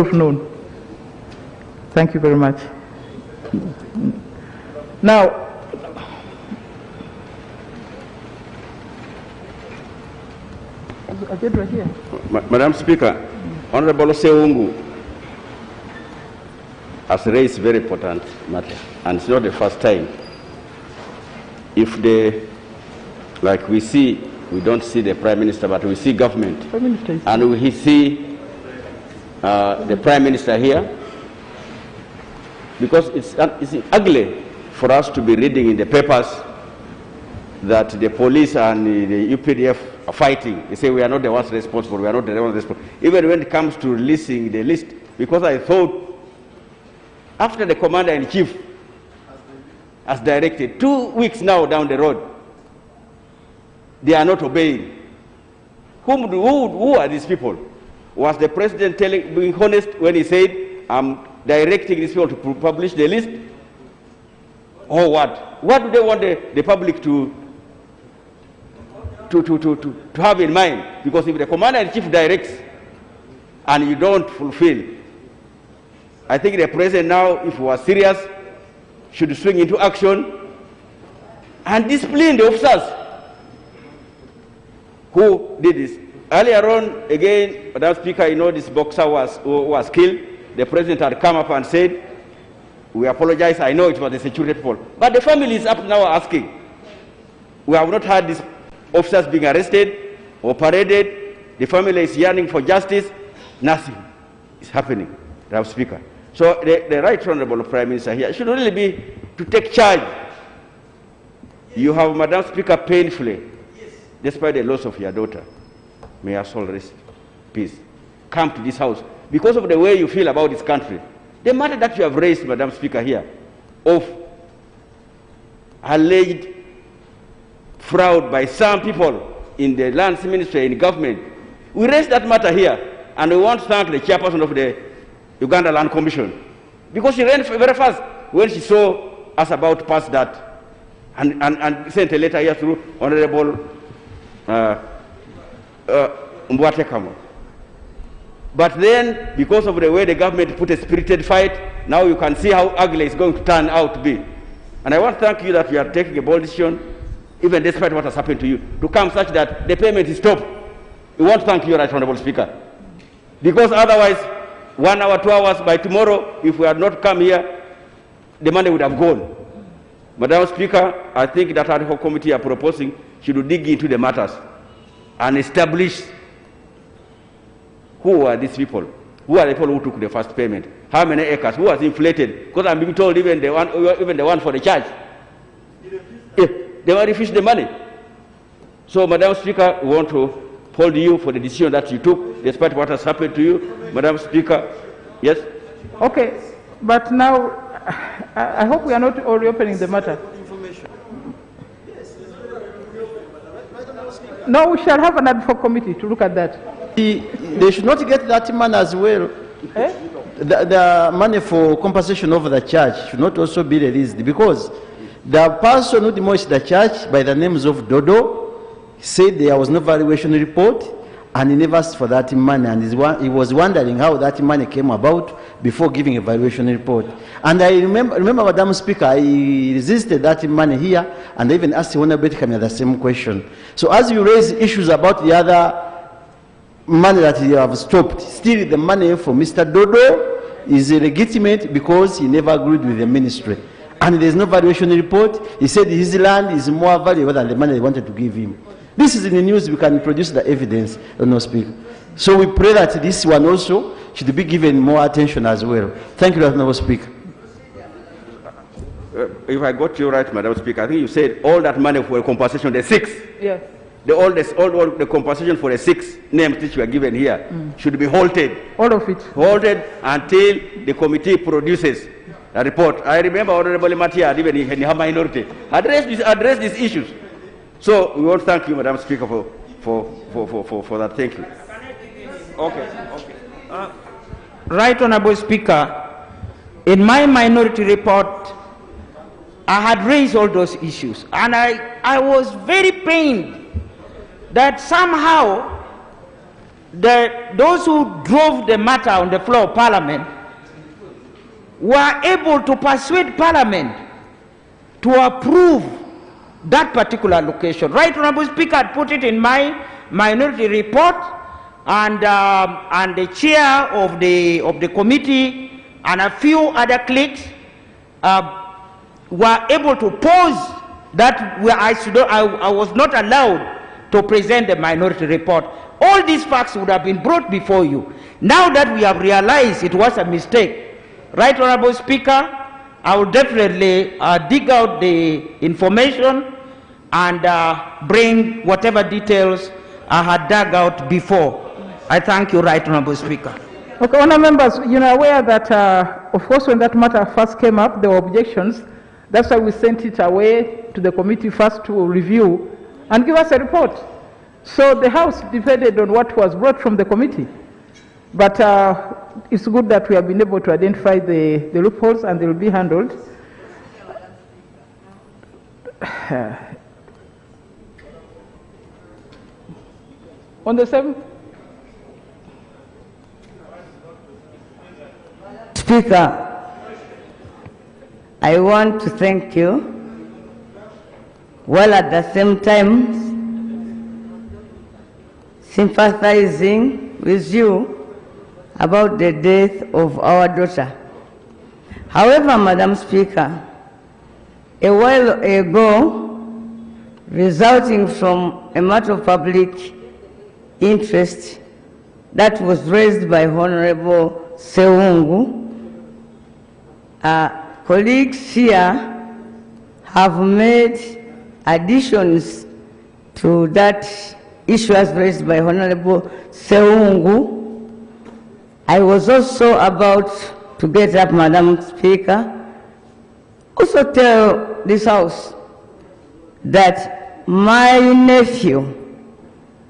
Afternoon. Thank you very much. Now, Madam Speaker, Honorable Seungu has raised a very important matter, and it's not the first time. If like we see, we don't see the Prime Minister, but we see government, and we see the Prime Minister here, because it's ugly for us to be reading in the papers that the police and the UPDF are fighting. They say we are not the ones responsible, we are not the ones responsible. Even when it comes to releasing the list, because I thought after the Commander-in-Chief has directed, 2 weeks now down the road, they are not obeying. Who are these people? Was the President being honest when he said, I'm directing these people to publish the list? Or what? What do they want the public to have in mind? Because if the Commander-in-Chief directs and you don't fulfill, I think the President now, if he was serious, should swing into action and discipline the officers who did this. Earlier on, again, Madam Speaker, you know, this boxer was killed. The President had come up and said, we apologize, I know it was the security people. But the family is up now asking. We have not had these officers being arrested or paraded. The family is yearning for justice. Nothing is happening, Madam Speaker. So the Right Honorable Prime Minister here should really be to take charge. You have, Madam Speaker, painfully, despite the loss of your daughter, may her soul rest peace, come to this house because of the way you feel about this country. The matter that you have raised, Madam Speaker, here, of alleged fraud by some people in the lands ministry, in government, we raised that matter here, and we want to thank the chairperson of the Uganda Land Commission, because she ran very fast when she saw us about to pass that, and sent a letter here through Honorable Mbwatekamo. But then, because of the way the government put a spirited fight, now you can see how ugly it's going to turn out to be. And I want to thank you that you are taking a bold decision, even despite what has happened to you, to come such that the payment is stopped. We want to thank you, Right Honorable Speaker. Because otherwise, 1 hour, 2 hours, by tomorrow, if we had not come here, the money would have gone. Madam Speaker, I think that our committee are proposing should dig into the matters and establish who are these people? Who are the people who took the first payment? How many acres? Who was inflated? Because I'm being told even the one for the church, they refused the money. So, Madam Speaker, we want to hold you for the decision that you took, despite what has happened to you. Madam Speaker, yes? Okay, but now I hope we are not reopening the matter. No, we shall have an ad hoc committee to look at that. They should not get that money as well. Eh? The money for compensation of the church should not also be released, because the person who demolished the church by the names of Dodo said there was no valuation report, and he never asked for that money, and he was wondering how that money came about before giving a valuation report. And I remember, Madam Speaker, I resisted that money here, and I even asked Honorable Kamya the same question. So as you raise issues about the other money that you have stopped, still the money for Mr. Dodo is legitimate because he never agreed with the ministry. And there's no valuation report. He said his land is more valuable than the money they wanted to give him. This is in the news. We can produce the evidence, Honorable Speaker. So we pray that this one also should be given more attention as well. Thank you, Honorable Speaker. If I got you right, Madam Speaker, I think you said all that money for compensation, the 6. Yes. All the compensation for the 6 names which were given here should be halted. All of it. Halted until the committee produces a report. I remember Honorable Matia, even in her minority, addressed these issues. So we want to thank you, Madam Speaker, for that. Thank you. Okay. Right Honorable Speaker, in my minority report, I had raised all those issues, and I was very pained that somehow those who drove the matter on the floor of Parliament were able to persuade Parliament to approve that particular location. Right Honorable Speaker, I put it in my minority report, and the chair of the committee and a few other cliques were able to pause that I was not allowed to present the minority report. All these facts would have been brought before you. Now that we have realized it was a mistake, Right Honorable Speaker, I will definitely dig out the information and bring whatever details I had dug out before. I thank you, Right Honorable Speaker. Okay, honourable members, you are aware that, of course, when that matter first came up, there were objections. That's why we sent it away to the committee first to review and give us a report. So the House decided on what was brought from the committee. But it's good that we have been able to identify the loopholes, and they will be handled. On the 7th? Speaker, I want to thank you, while at the same time sympathizing with you about the death of our daughter. However, Madam Speaker, a while ago, resulting from a matter of public interest that was raised by Honorable Sewungu, colleagues here have made additions to that issue as raised by Honorable Sewungu. I was also about to get up, Madam Speaker, also tell this House that my nephew,